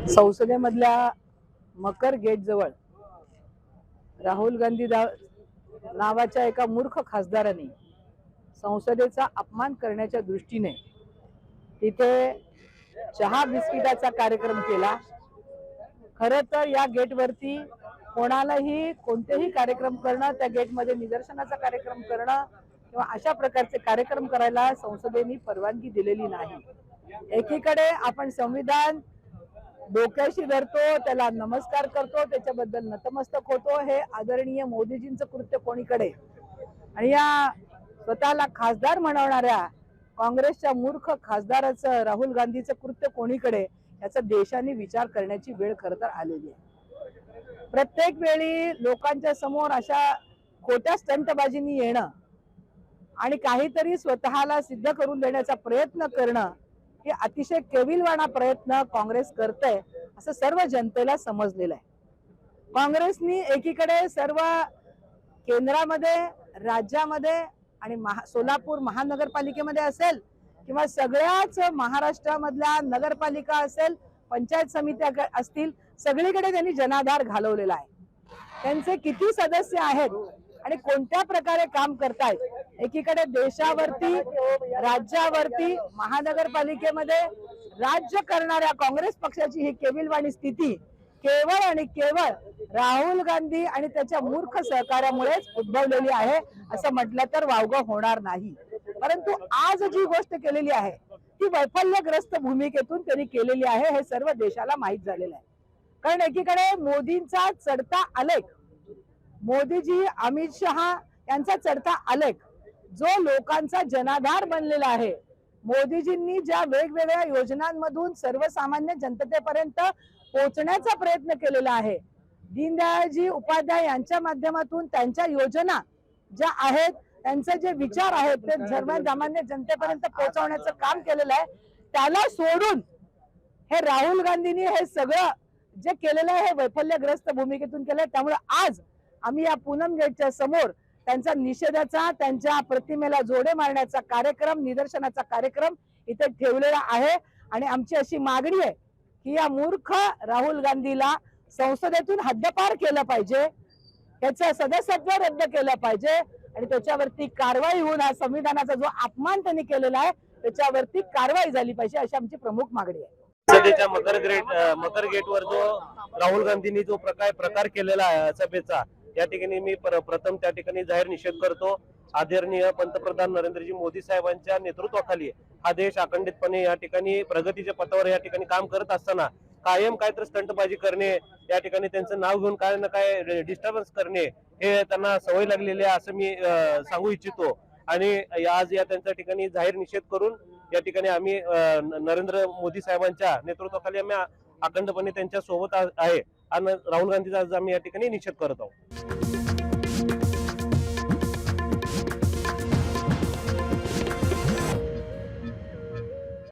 संसदेमधल्या मकर gate जवळ राहुल गांधी नावाच्या एका मूर्ख खासदाराने संसदेचा अपमान करण्याच्या दृष्टीने तिथे चहा बिस्किटाचा कार्यक्रम केला। खरं तर या गेटवरती कोणालाही कोणतेही कार्यक्रम करणं, त्या गेटमध्ये निदर्शनाचा कार्यक्रम करणं किंवा अशा प्रकारचे कार्यक्रम करायला संसदेने परवानगी दिलेली नाही। एकीकडे आपण संविधान डोक्याशी धरतो, त्याला नमस्कार करतो, त्याच्याबद्दल नतमस्तक होतो, हे आदरणीय मोदीजींचं कृत्य कोणीकडे, आणि या स्वतःला खासदार म्हणवणाऱ्या काँग्रेसच्या मूर्ख खासदाराचं राहुल गांधीचं कृत्य कोणीकडे, याचा देशाने विचार करण्याची वेळ खरं तर आलेली आहे। प्रत्येक वेळी लोकांच्या समोर अशा खोट्या स्टंटबाजींनी येणं आणि काहीतरी स्वतःला सिद्ध करून देण्याचा प्रयत्न करणं हे अतिशय केविलवाणा प्रयत्न काँग्रेस करते असं सर्व जनतेला समजलेलं आहे। काँग्रेसनी एकीकडे सर्व केंद्रामध्ये, राज्यामध्ये आणि सोलापूर महानगरपालिकेमध्ये असेल किंवा सगळ्याच महाराष्ट्रामधल्या नगरपालिका असेल, पंचायत समित्या असतील, सगळीकडे त्यांनी जनाधार घालवलेला आहे। त्यांचे किती सदस्य आहेत आणि कोणत्या प्रकारे काम करतायत, एकीकडे देशावरती, राज्यावरती, महानगरपालिकेमध्ये राज्य करणाऱ्या काँग्रेस पक्षाची ही केविलवाणी स्थिती केवळ आणि केवळ राहुल गांधी आणि त्याच्या मूर्ख सहकार्यामुळेच उद्भवलेली आहे असं म्हटलं तर वावगं होणार नाही। परंतु आज जी गोष्ट केलेली आहे ती वैफल्यग्रस्त भूमिकेतून त्यांनी केलेली आहे, हे सर्व देशाला माहीत झालेलं आहे। कारण एकीकडे मोदींचा चढता आलेख, मोदीजी, अमित शहा यांचा चढता आलेख जो लोकांचा जनाधार बनलेला आहे, मोदीजींनी ज्या वेगवेगळ्या योजनांमधून सर्वसामान्य जनतेपर्यंत पोहोचण्याचा प्रयत्न केलेला आहे, दीनदयाळजी उपाध्याय यांच्या माध्यमातून त्यांच्या योजना ज्या आहेत, त्यांचे जे विचार आहेत ते सर्वसामान्य जनतेपर्यंत पोहोचवण्याचं काम केलेलं आहे, त्याला सोडून हे राहुल गांधींनी हे सगळं जे केलेलं आहे हे वैफल्यग्रस्त भूमिकेतून केलंय। त्यामुळे आज आम्ही या पूनम गेटच्या समोर त्यांचा निषेधाचा, त्यांच्या प्रतिमेला जोडे मारण्याचा कार्यक्रम, निदर्शनाचा कार्यक्रम इथे ठेवलेला आहे आणि आमची अशी मागणी आहे की या मूर्ख राहुल गांधीला संसदेतून हद्दपार केलं पाहिजे, त्याचं सदस्यत्व रद्द केलं पाहिजे आणि त्याच्यावरती कारवाई होऊन हा संविधानाचा जो अपमान त्यांनी केलेला आहे त्याच्यावरती कारवाई झाली पाहिजे, अशी आमची प्रमुख मागणी आहे। सध्याच्या मकर गेटवर जो राहुल गांधींनी जो प्रकार केलेला आहे सभेचा, या ठिकाणी मी प्रथम त्या ठिकाणी जाहीर निषेध करतो। आदरणीय पंतप्रधान नरेंद्रजी मोदी साहेबांच्या नेतृत्वाखाली हा देश अखंडितपणे या ठिकाणी प्रगतीच्या पथावर या ठिकाणी काम करत असताना कायम काहीतरी स्टंटबाजी करणे, या ठिकाणी त्यांचं नाव घेऊन काय ना काय डिस्टर्बन्स करणे हे त्यांना सवय लागलेली आहे असं मी सांगू इच्छितो। आणि आज या त्यांच्या ठिकाणी जाहीर निषेध करून या ठिकाणी आम्ही नरेंद्र मोदी साहेबांच्या नेतृत्वाखाली आम्ही अखंडपणे त्यांच्या सोबत आहे आणि राहुल गांधीचा आज आम्ही या ठिकाणी निषेध करत आहोत।